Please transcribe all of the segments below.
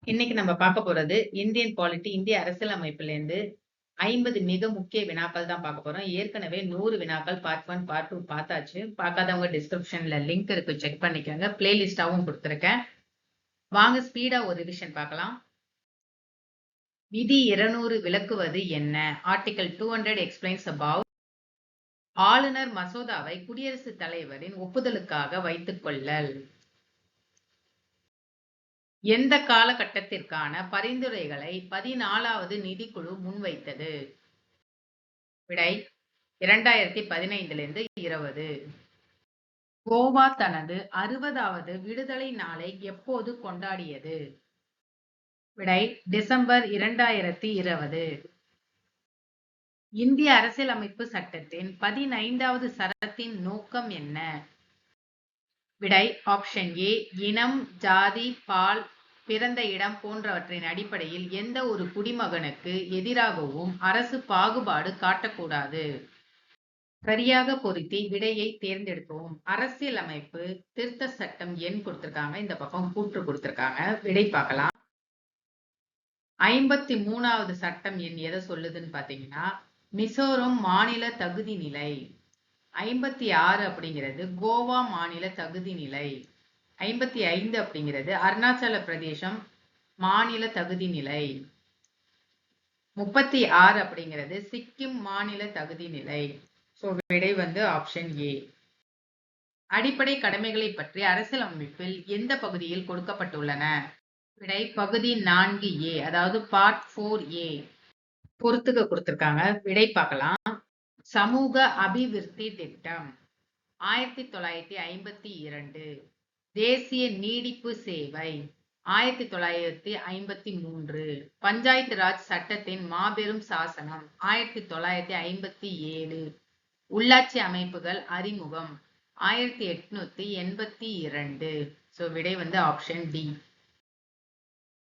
இன்னைக்கு நம்ம பார்க்க போறது இந்தியன் பாலிட்டி, இந்திய அரசியலமைப்பிலிருந்து 50 மிக முக்கிய வினாக்கள் தான் பார்க்க போறோம். ஏற்கனவே 100 வினாக்கள் பார்ட் 1, பார்ட் 2 பார்த்தாச்சு. பார்க்காதவங்க டிஸ்கிரிப்ஷன்ல லிங்க் இருக்கு, செக் பண்ணிக்கோங்க. பிளேலிஸ்டாவும் கொடுத்திருக்கேன். வாங்க ஸ்பீடா ஒரு ரிவிஷன் பார்க்கலாம். விதி 200 விளக்குவது என்ன? ஆர்டிகல் 200 எக்ஸ்பிளைன்ஸ் அபவுட் ஆளுநர் மசோதாவை குடியரசுத் தலைவரின் ஒப்புதலுக்காக வைத்துக் கொள்ளல். எந்த காலகட்டத்திற்கான பரிந்துரைகளை 14வது நிதிக்குழு முன்வைத்தது? விடை 2015 20. கோவா தனது 60வது விடுதலை நாளை எப்போது கொண்டாடியது? விடை டிசம்பர் 2020. இந்திய அரசியலமைப்பு சட்டத்தின் 15வது சரத்தின் நோக்கம் என்ன? விடை ஆப்ஷன் ஏ, இனம், ஜாதி, பால், பிறந்த இடம் போன்றவற்றின் அடிப்படையில் எந்த ஒரு குடிமகனுக்கு எதிராகவும் அரசு பாகுபாடு காட்டக்கூடாது. சரியாக பொருத்தி விடையை தேர்ந்தெடுக்கவும். அரசியலமைப்பு திருத்த சட்டம் எண் கொடுத்திருக்காங்க, இந்த பக்கம் கூற்று கொடுத்திருக்காங்க. விடை பார்க்கலாம். 53வது சட்டம் எண் எதை சொல்லுதுன்னு பாத்தீங்கன்னா, மிசோரம் மாநில தகுதி நிலை. 56 அப்படிங்கிறது கோவா மாநில தகுதி நிலை. 55 அப்படிங்கிறது அருணாச்சல பிரதேசம் மாநில தகுதி நிலை. 36 அப்படிங்கிறது சிக்கிம் மாநில தகுதி நிலை. சோ விடை ஆப்ஷன் ஏ. அடிப்படை கடமைகளை பற்றி அரசியலமைப்பில் எந்த பகுதியில் கொடுக்கப்பட்டுள்ளன? விடை பகுதி 4A, அதாவது பார்ட் 4A. பொறுத்துக்க கொடுத்திருக்காங்க. விடை பார்க்கலாம். சமூக அபிவிருத்தி திட்டம் 1952. தேசிய நீடிப்பு சேவை 1953. பஞ்சாயத்து ராஜ் சட்டத்தின் மாபெரும் சாசனம் 1957. உள்ளாட்சி அமைப்புகள் அறிமுகம் 1882. சோ விடை ஆப்ஷன் டி.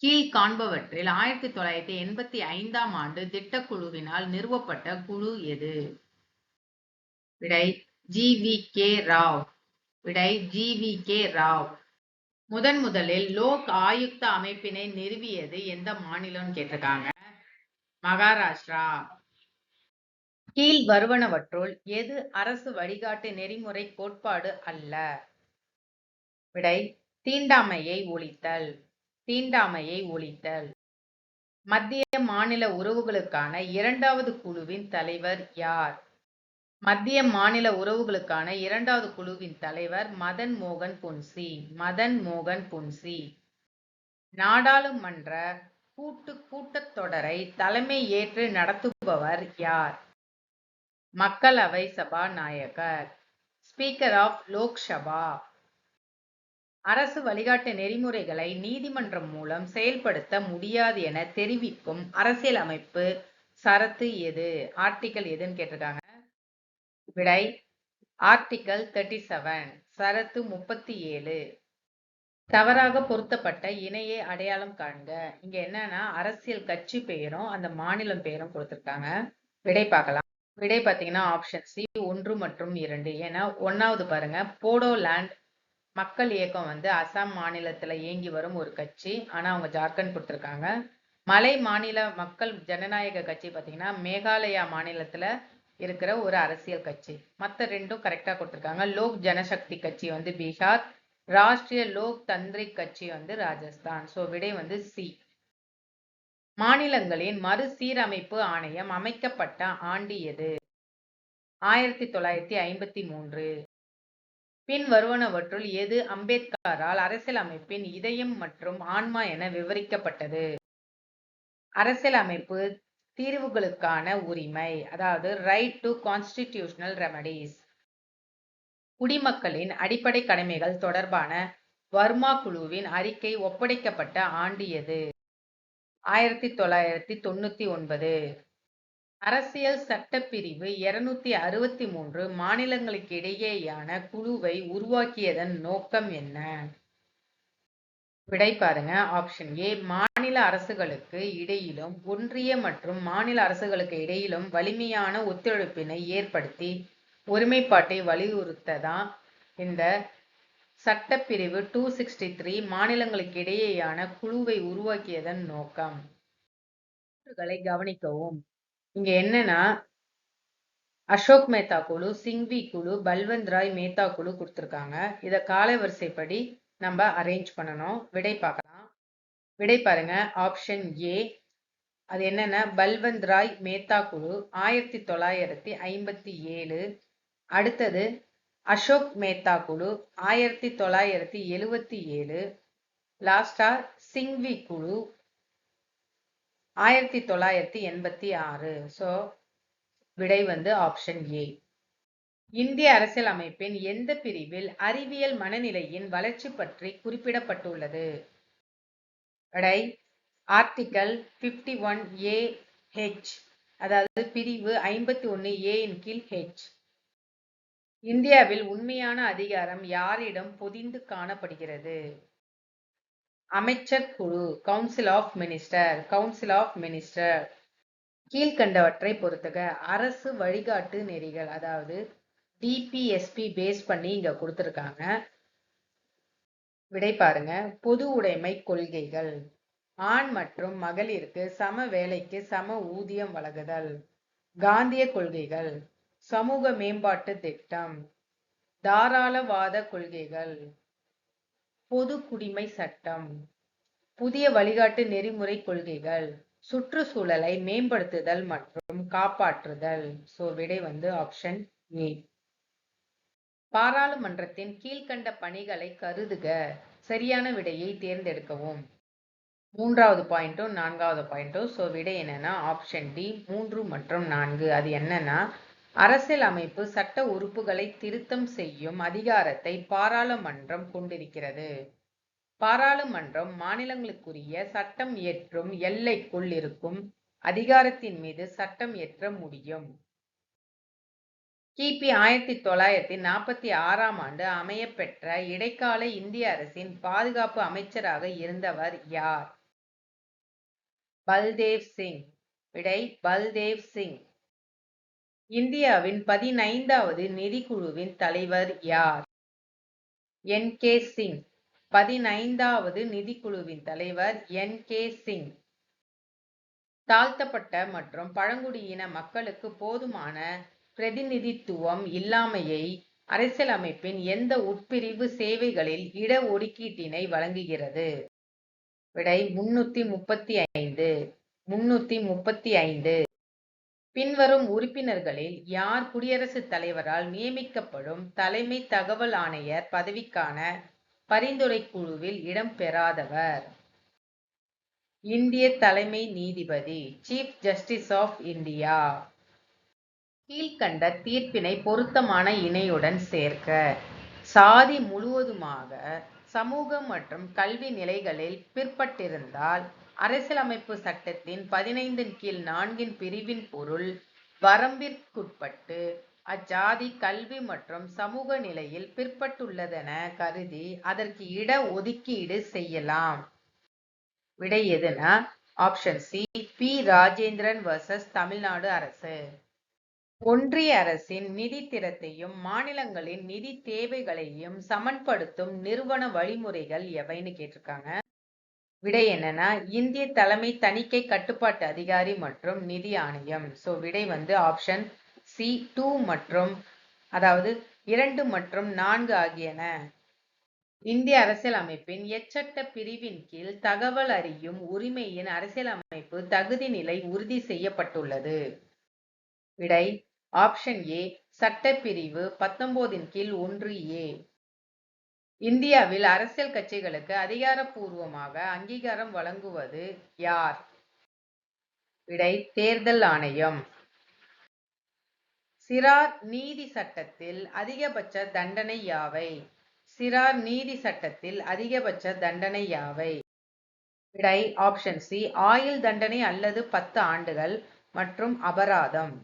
கீழ் காண்பவற்றில் 1985ஆம் ஆண்டு திட்டக்குழுவினால் நிறுவப்பட்ட குழு எது? விடை GVK ராவ். விடை GVK ராவ். முதலில் லோக் ஆயுக்தா அமைப்பினை நிறுவியது எந்த மாநிலம் கேட்டிருக்காங்க? மகாராஷ்டிரா. கீழ் வருவனவற்றுள் எது அரசு வழிகாட்டு நெறிமுறை கோட்பாடு அல்ல? விடை தீண்டாமையை ஒழித்தல். தீண்டாமையை ஒழித்தல். மத்திய மாநில உறவுகளுக்கான 2வது குழுவின் தலைவர் யார்? மத்திய மாநில உறவுகளுக்கான 2வது குழுவின் தலைவர் மதன் மோகன் பொன்சி. மதன் மோகன் பொன்சி. நாடாளுமன்ற கூட்டத்தொடரை தலைமை ஏற்று நடத்துபவர் யார்? மக்களவை சபாநாயகர், ஸ்பீக்கர் ஆஃப் லோக்சபா. அரசு வழிகாட்டு நெறிமுறைகளை நீதிமன்றம் மூலம் செயல்படுத்த முடியாது என தெரிவிக்கும் அரசியலமைப்பு சரத்து எது? ஆர்டிகல் எதுன்னு கேட்டிருக்காங்க. விடை ஆர்டிகல் 37. சரத்து 37. தவறாக பொருத்தப்பட்ட இணையை அடையாளம் காண்க. இங்க என்னன்னா அரசியல் கட்சி பெயரும் அந்த மாநிலம் பெயரும் கொடுத்திருக்காங்க. விடை பார்க்கலாம். விடை பார்த்தீங்கன்னா ஆப்ஷன் சி 1 மற்றும் 2. ஏன்னா 1வது பாருங்க, போடோலேண்ட் மக்கள் இயக்கம் அசாம் மாநிலத்துல இயங்கி வரும் ஒரு கட்சி. ஆனா அவங்க ஜார்க்கண்ட் கொடுத்திருக்காங்க. மலை மாநில மக்கள் ஜனநாயக கட்சி பார்த்தீங்கன்னா மேகாலயா மாநிலத்துல இருக்கிற ஒரு அரசியல் கட்சி. மற்ற ரெண்டும் கரெக்டா கொடுத்திருக்காங்க. லோக் ஜனசக்தி கட்சி பீகார், ராஷ்டிரிய லோக் தந்திரிக் கட்சி ராஜஸ்தான். சோ விடை சி. மாநிலங்களின் மறுசீரமைப்பு ஆணையம் அமைக்கப்பட்ட ஆண்டு எது? 1953. பின் வருவனவற்றுள் எது அம்பேத்கரால் அரசியலமைப்பின் இதயம் மற்றும் ஆன்மா என விவரிக்கப்பட்டது? அரசியலமைப்பு தீர்வுகளுக்கான உரிமை, அதாவது ரைட் டு கான்ஸ்டிடியூஷனல் ரெமடிஸ். குடிமக்களின் அடிப்படை கடமைகள் தொடர்பான வர்மா குழுவின் அறிக்கை ஒப்படைக்கப்பட்ட ஆண்டு எது? 1999. அரசியல் சட்டப்பிரிவு 263 மாநிலங்களுக்கிடையேயான குழுவை உருவாக்கியதன் நோக்கம் என்ன? விடை பாருங்க ஆப்ஷன் ஏ, மாநில அரசுகளுக்கு இடையிலும் ஒன்றிய மற்றும் மாநில அரசுகளுக்கு இடையிலும் வலிமையான ஒத்துழைப்பினை ஏற்படுத்தி ஒருமைப்பாட்டை வலியுறுத்ததான் இந்த சட்டப்பிரிவு 263 மாநிலங்களுக்கு இடையேயான குழுவை உருவாக்கியதன் நோக்கம். கவனிக்கவும். இங்க என்னன்னா அசோக் மேத்தா குழு, சிங்வி குழு, பல்வந்த் ராய் மேத்தா குழு கொடுத்துருக்காங்க. இதை காலவரிசைப்படி நம்ம அரேஞ்ச் பண்ணணும். விடை பார்க்கலாம். விடை பாருங்க. Option A. அது என்னன்னா பல்வந்த் ராய் மேத்தா குழு 1957. அடுத்தது அசோக் மேத்தா குழு 1977. லாஸ்டா சிங்வி குழு 1986. ஸோ விடை வந்து ஆப்ஷன் ஏ. இந்திய அரசியல் அமைப்பின் எந்த பிரிவில் அறிவியல் மனநிலையின் வளர்ச்சி பற்றி குறிப்பிடப்பட்டுள்ளது? விடை ஆர்டிகல் 51A(h), அதாவது பிரிவு 51A இன் கீழ் H. இந்தியாவில் உண்மையான அதிகாரம் யாரிடம் பொதிந்து காணப்படுகிறது? அமைச்சர் குழு, council of minister. Council of minister. கீழ்கண்டவற்றை பொறுத்துக. அரசு வழிகாட்டு நெறிகள், அதாவது டிபிஎஸ்பி பேஸ் பண்ணி இங்க கொடுத்திருக்காங்க. விடை பாருங்க. பொது உடைமை கொள்கைகள். ஆண் மற்றும் மகளிருக்கு சம வேலைக்கு சம ஊதியம் வழங்குதல். காந்திய கொள்கைகள். சமூக மேம்பாட்டு திட்டம். தாராளவாத கொள்கைகள். பொது குடிமை சட்டம். புதிய வழிகாட்டு நெறிமுறை கொள்கைகள். சுற்றுச்சூழலை மேம்படுத்துதல் மற்றும் காப்பாற்றுதல். ஸோ விடை வந்து ஆப்ஷன் ஏ. பாராளுமன்றத்தின் கீழ்கண்ட பணிகளை கருதுக. சரியான விடையை தேர்ந்தெடுக்கவும். 3வது பாயிண்ட்டும் 4வது பாயிண்ட்டும். ஸோ விடை என்னன்னா ஆப்ஷன் டி 3 மற்றும் 4. அது என்னன்னா அரசியல் அமைப்பு சட்ட உறுப்புகளை திருத்தம் செய்யும் அதிகாரத்தை பாராளுமன்றம் கொண்டிருக்கிறது. பாராளுமன்றம் மாநிலங்களுக்குரிய சட்டம் இயற்றும் எல்லைக்குள் இருக்கும் அதிகாரத்தின் மீது சட்டம் இயற்ற முடியும். கிபி 1946ஆம் ஆண்டு அமையப்பெற்ற இடைக்கால இந்திய அரசின் பாதுகாப்பு அமைச்சராக இருந்தவர் யார்? பல்தேவ் சிங். விடை பல்தேவ் சிங். இந்தியாவின் 15வது நிதிக்குழுவின் தலைவர் யார்? என்.கே. சிங். 15வது நிதிக்குழுவின் தலைவர் என்.கே. சிங். தாழ்த்தப்பட்ட மற்றும் பழங்குடியின மக்களுக்கு போதுமான பிரதிநிதித்துவம் இல்லாமையை அரசியலமைப்பின் எந்த உட்பிரிவு சேவைகளில் இட ஒதுக்கீட்டினை வழங்குகிறது? விடை 335. 335. பின்வரும் உறுப்பினர்களில் யார் குடியரசுத் தலைவரால் நியமிக்கப்படும் தலைமை தகவல் ஆணையர் பதவிக்கான பரிந்துரை குழுவில் இடம்பெறாதவர்? இந்திய தலைமை நீதிபதி, சீஃப் ஜஸ்டிஸ் ஆஃப் இந்தியா. கீழ்கண்ட தீர்ப்பினை பொருத்தமான இணையுடன் சேர்க்க. சாதி முழுவதுமாக சமூக மற்றும் கல்வி நிலைகளில் பிற்பட்டிருந்தால் அரசியலமைப்பு சட்டத்தின் 15 கீழ் 4 பிரிவின் பொருள் வரம்பிற்குட்பட்டு அச்சாதி கல்வி மற்றும் சமூக நிலையில் பிற்பட்டுள்ளதென கருதி அதற்கு இட ஒதுக்கீடு செய்யலாம். விடை எதுனா option C B. Rajendran vs Tamil Nadu அரசு. ஒன்றிய அரசின் நிதி திரத்தையும் மாநிலங்களின் நிதி தேவைகளையும் சமன்படுத்தும் நிறுவன வழிமுறைகள் எவைன்னு கேட்டிருக்காங்க. விடை என்னன்னா இந்திய தலைமை தணிக்கை கட்டுப்பாட்டு அதிகாரி மற்றும் நிதி ஆணையம். ஸோ விடை வந்து ஆப்ஷன் சி 2 மற்றும் அதாவது 2 மற்றும் 4 ஆகியன. இந்திய அரசியலமைப்பின் எச்சட்ட பிரிவின் கீழ் தகவல் அறியும் உரிமையின் அரசியலமைப்பு தகுதி நிலை உறுதி செய்யப்பட்டுள்ளது. விடை ஆப்ஷன் ஏ சட்டப்பிரிவு 19 கீழ் 1A. இந்தியாவில் அரசியல் கட்சிகளுக்கு அதிகாரப்பூர்வமாக அங்கீகாரம் வழங்குவது யார்? விடை தேர்தல் ஆணையம். சிறார் நீதி சட்டத்தில் அதிகபட்ச தண்டனை யாவை? சிறார் நீதி சட்டத்தில் அதிகபட்ச தண்டனை யாவை? விடை ஆப்ஷன் சி ஆயுள் தண்டனை அல்லது 10 ஆண்டுகள் மற்றும் அபராதம்.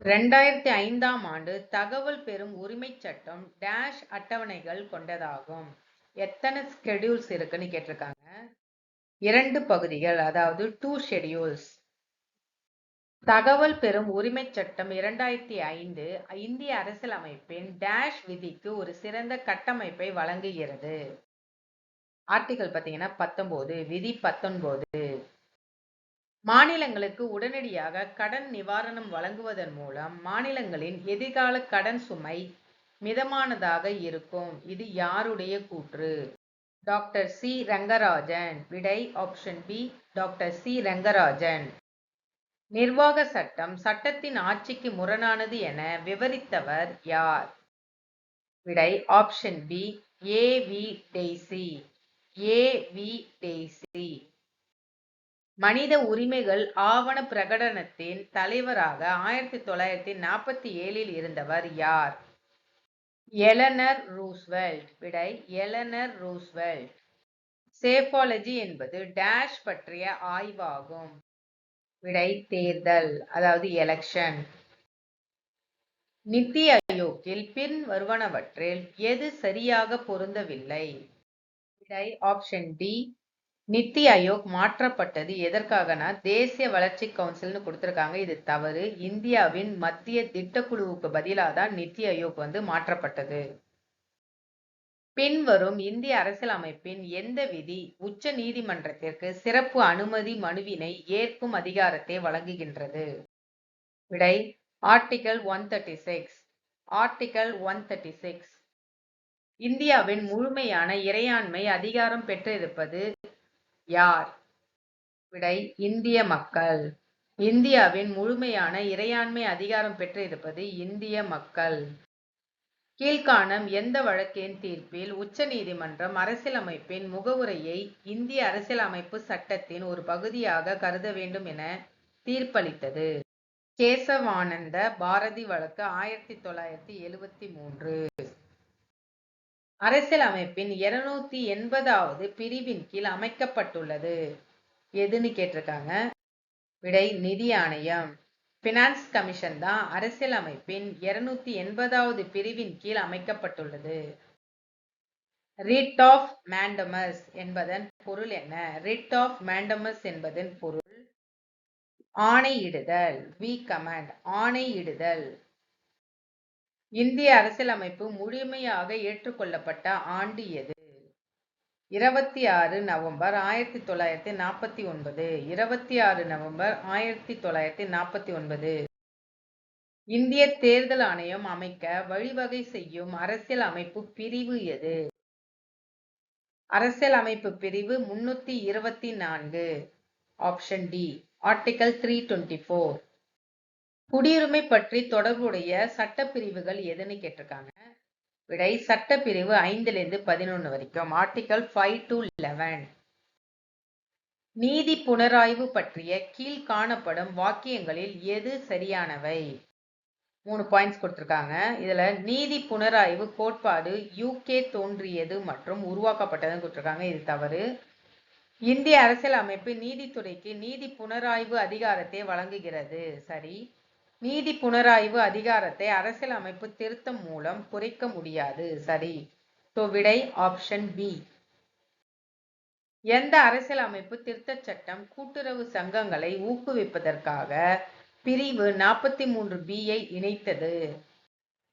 2005ஆம் ஆண்டு தகவல் பெறும் உரிமை சட்டம் டேஷ் அட்டவணைகள் கொண்டதாகும். எத்தனை ஸ்கெடியூல்ஸ் இருக்குன்னு கேட்டிருக்காங்க. 2 பகுதிகள், அதாவது 2 ஷெடியூல்ஸ். தகவல் பெறும் உரிமைச் சட்டம் 2005 இந்திய அரசியலமைப்பின் டேஷ் விதிக்கு ஒரு சிறந்த கட்டமைப்பை வழங்குகிறது. ஆர்டிகல் பார்த்தீங்கன்னா 19, விதி 19. மாநிலங்களுக்கு உடனடியாக கடன் நிவாரணம் வழங்குவதன் மூலம் மாநிலங்களின் எதிர்கால கடன் சுமை மிதமானதாக இருக்கும். இது யாருடைய கூற்று? Doctor C. ரங்கராஜன். விடை option B, doctor C. Rangarajan. நிர்வாக சட்டம் சட்டத்தின் ஆட்சிக்கு முரணானது என விவரித்தவர் யார்? விடை option B, A. V. Dicey. A. V. Dicey. மனித உரிமைகள் ஆவண பிரகடனத்தின் தலைவராக 1947 இருந்தவர் யார்? Eleanor Roosevelt. விடை எலனர் ரூஸ்வெல்ட். சேஃபாலஜி என்பது டேஷ் பற்றிய ஆய்வாகும். விடை தேர்தல், அதாவது எலெக்ஷன். நித்தி ஆயோக்கில் பின் வருவனவற்றில் எது சரியாக பொருந்தவில்லை? விடை ஆப்ஷன் டி, நித்தி ஆயோக் மாற்றப்பட்டது எதற்காகனா தேசிய வளர்ச்சி கவுன்சில்னு கொடுத்திருக்காங்க. இது தவறு. இந்தியாவின் மத்திய திட்டக்குழுவுக்கு பதிலாக தான் நித்தி ஆயோக் மாற்றப்பட்டது. பின்வரும் இந்திய அரசியலமைப்பின் எந்த விதி உச்ச நீதிமன்றத்திற்கு சிறப்பு அனுமதி மனுவினை ஏற்கும் அதிகாரத்தை வழங்குகின்றது? விடை ஆர்டிகல் 136. ஆர்டிகல் 136. இந்தியாவின் முழுமையான இறையாண்மை அதிகாரம் பெற்றிருப்பது யார்? விடை இந்திய மக்கள். இந்தியாவின் முழுமையான இறையாண்மை அதிகாரம் பெற்றிருப்பது இந்திய மக்கள். கீழ்காணும் எந்த வழக்கின் தீர்ப்பில் உச்ச நீதிமன்றம் அரசியலமைப்பின் முகவுரையை இந்திய அரசியலமைப்பு சட்டத்தின் ஒரு பகுதியாக கருத வேண்டும் என தீர்ப்பளித்தது? கேசவானந்த பாரதி வழக்கு 1973. அரசியலமைப்பின் 280வது பிரிவின் கீழ் அமைக்கப்பட்டுள்ளது எதுன்னு கேட்டிருக்காங்க. விடை நிதி ஆணையம். பினான்ஸ் கமிஷன் தான் அரசியலமைப்பின் 280வது பிரிவின் கீழ் அமைக்கப்பட்டுள்ளது. ரிட் ஆஃப் மேண்டமஸ் என்பதன் பொருள் என்ன? ரிட் ஆஃப் மேண்டமஸ் என்பதன் பொருள் ஆணையிடுதல். We command, ஆணையிடுதல். இந்திய அரசியலமைப்பு முழுமையாக ஏற்றுக்கொள்ளப்பட்ட ஆண்டு எது? 26 நவம்பர் 1949. 26 நவம்பர் 1949. இந்திய தேர்தல் ஆணையம் அமைக்க வழிவகை செய்யும் அரசியல் அமைப்பு பிரிவு எது? அரசியலமைப்பு பிரிவு 324. Option D, article 324. குடியுரிமை பற்றி தொடர்புடைய சட்டப்பிரிவுகள் எதுன்னு கேட்டிருக்காங்க. விடை சட்டப்பிரிவு 5லிருந்து 11 வரைக்கும். Article 5 to 11. நீதி புனராய்வு பற்றிய கீழ் காணப்படும் வாக்கியங்களில் எது சரியானவை? 3 பாயிண்ட்ஸ் கொடுத்திருக்காங்க. இதுல நீதி புனராய்வு கோட்பாடு UK தோன்றியது மற்றும் உருவாக்கப்பட்டதுன்னு கொடுத்திருக்காங்க. இது தவறு. இந்திய அரசியல் அமைப்பு நீதித்துறைக்கு நீதி புனராய்வு அதிகாரத்தை வழங்குகிறது. சரி. நீதி புனராய்வு அதிகாரத்தை அரசியல் அமைப்பு திருத்தம் மூலம் குறைக்க முடியாது. சரி. விடை ஆப்ஷன் பி. எந்த அரசியல் அமைப்பு திருத்தச் சட்டம் கூட்டுறவு சங்கங்களை ஊக்குவிப்பதற்காக பிரிவு 43B இணைத்தது?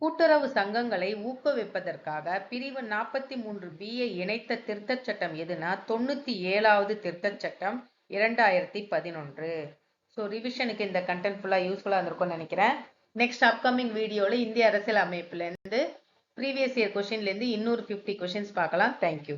கூட்டுறவு சங்கங்களை ஊக்குவிப்பதற்காக பிரிவு 43B இணைத்த திருத்தச் சட்டம் எதுனா 97வது திருத்தச் சட்டம் 2011. ரிவிஷனுக்கு இந்த கண்டென்ட் ஃபுல்லாக யூஸ்ஃபுல்லாக இருந்திருக்கும்னு நினைக்கிறேன். நெக்ஸ்ட் அப்கமிங் வீடியோவில் இந்திய அரசியல் அமைப்புலேருந்து ப்ரீவியஸ் இயர் கொஷின்லேருந்து இன்னொரு 50 கொஷின்ஸ் பார்க்கலாம். தேங்க்யூ.